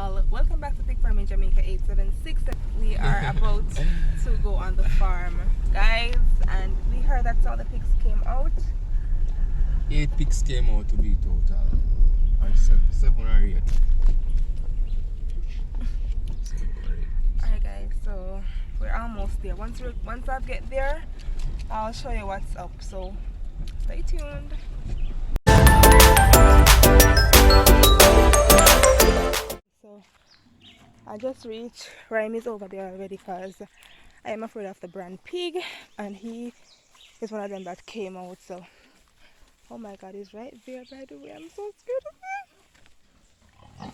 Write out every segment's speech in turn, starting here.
all, welcome back to Pig Farm in Jamaica 876. We are about to go on the farm, guys, and we heard that's all the pigs came out. 8 pigs came out to be total, or 7 or 8. Alright guys, so we're almost there. Once I get there, I'll show you what's up, so stay tuned. So I just reached. Rhyme is over there already because I am afraid of the brand pig, and he is one of them that came out. So oh my god, he's right there, by the way. I'm so scared of him.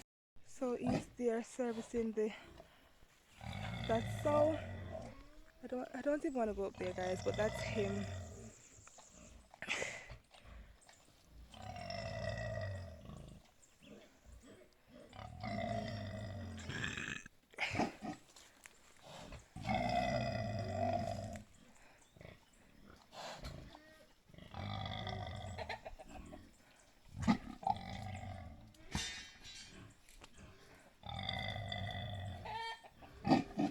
So he's there servicing that sow. I don't even want to go up there, guys, but that's him.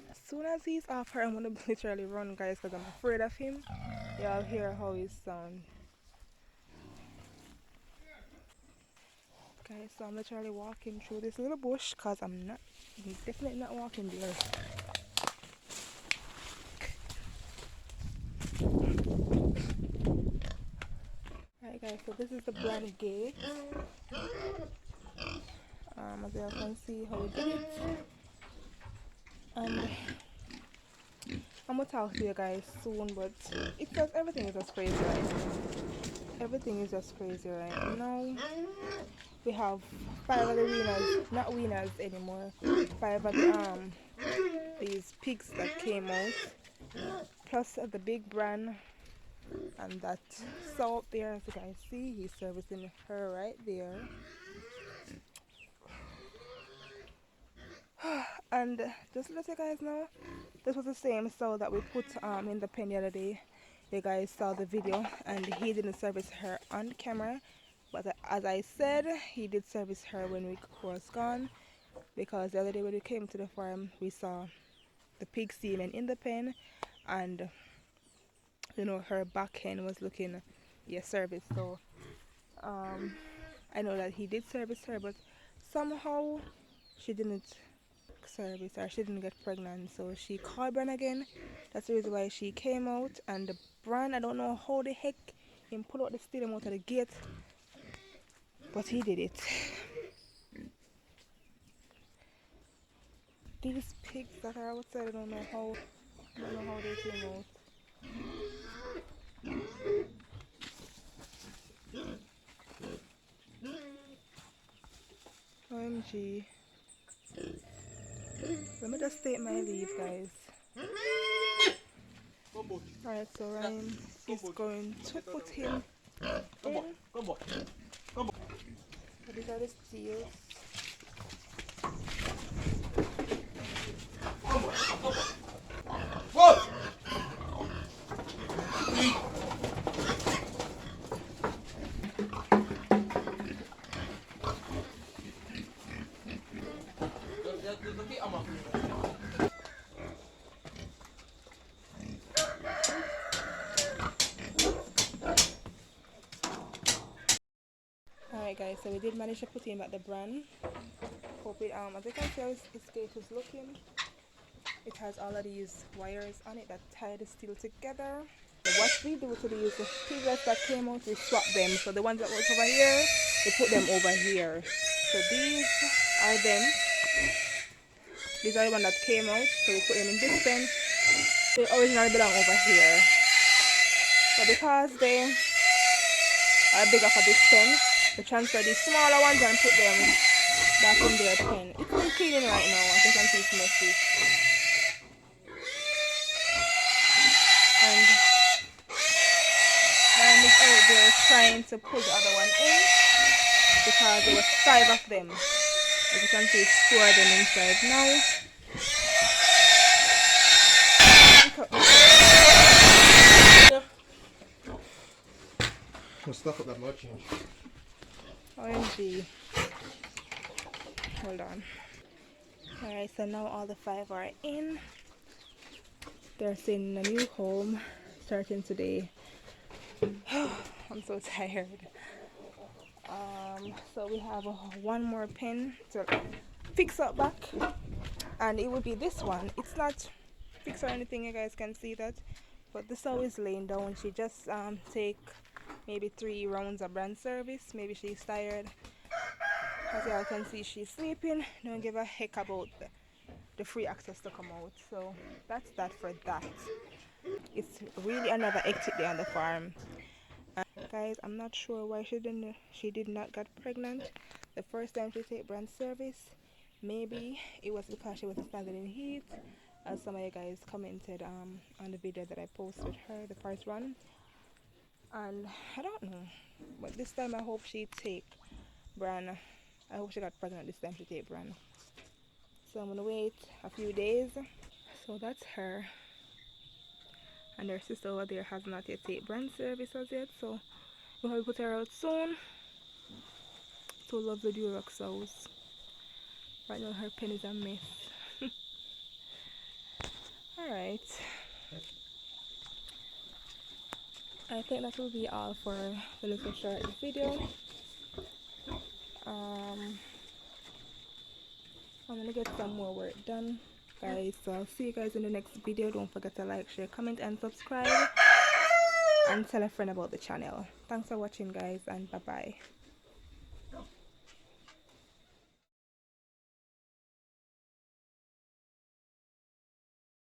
As soon as he's off her, I'm gonna literally run, guys, because I'm afraid of him. Y'all hear how he sounds. Guys, so I'm literally walking through this little bush because I'm definitely not walking there. Alright guys, so this is the brand gate. As you can see how we did it. And I'm gonna talk to you guys soon, but it's just everything is just crazy right now. Everything is just crazy right now. We have 5 of the wieners, not wieners anymore. 5 of the these pigs that came out, plus the big bran, and that sow up there. As you can see, he's servicing her right there. And just to let you guys know, this was the same sow that we put in the pen the other day. You guys saw the video, and he didn't service her on camera, but as I said, he did service her when we was gone, because the other day when we came to the farm, we saw the pig semen in the pen, and you know, her back end was looking service. So I know that he did service her, but somehow she didn't service her. She didn't get pregnant, so she called Bran again. That's the reason why she came out. And the Bran, I don't know how the heck he pulled out the steam out of the gate, but he did it. These pigs that are outside, I don't know how they came out. OMG. Let me just take my leave, guys. Alright, so Ryan is going to put him in. So these are the steers. Alright guys, so we did manage to put him at the brand. Hope it, as you can see how his gate is looking. It has all of these wires on it that tie the steel together. So what we do to these piglets that came out, we swap them. So the ones that was over here, we put them over here. So these are them. These are the ones that came out, so we put them in this pen. They originally belong over here. So because they are bigger for this pen, we transfer these smaller ones and put them back in their pen. It's been cleaning right now, as you can see it's messy. And Ryan is out there trying to pull the other one in because there was 5 of them. As you can see, it's 4 of them inside now. I'll stuff up that much. OMG. Hold on. Alright, so now all the 5 are in. They're staying in a new home starting today. I'm so tired. So we have one more pin to fix up back, and it would be this one. It's not fixed or anything, you guys can see that, but this sow is laying down. She just take maybe 3 rounds of brand service. Maybe she's tired. As y'all can see, she's sleeping. Don't give a heck about the free access to come out. So that's that for that. It's really another hectic day on the farm. Guys, I'm not sure why she did not get pregnant the first time she take brand service. Maybe it was because she was standing in heat, as some of you guys commented on the video that I posted her the first one. And I don't know, but this time I hope she take Bran. I hope she got pregnant this time she take Bran. So I'm gonna wait a few days. So that's her. And her sister over there has not yet take Bran service as yet, so we'll have to put her out soon. So love the Duroc sows. Right now her pen is a mess. Alright. I think that will be all for the little short video. I'm gonna get some more work done, guys. So I'll see you guys in the next video. Don't forget to like, share, comment, and subscribe, and tell a friend about the channel. Thanks for watching, guys, and bye bye.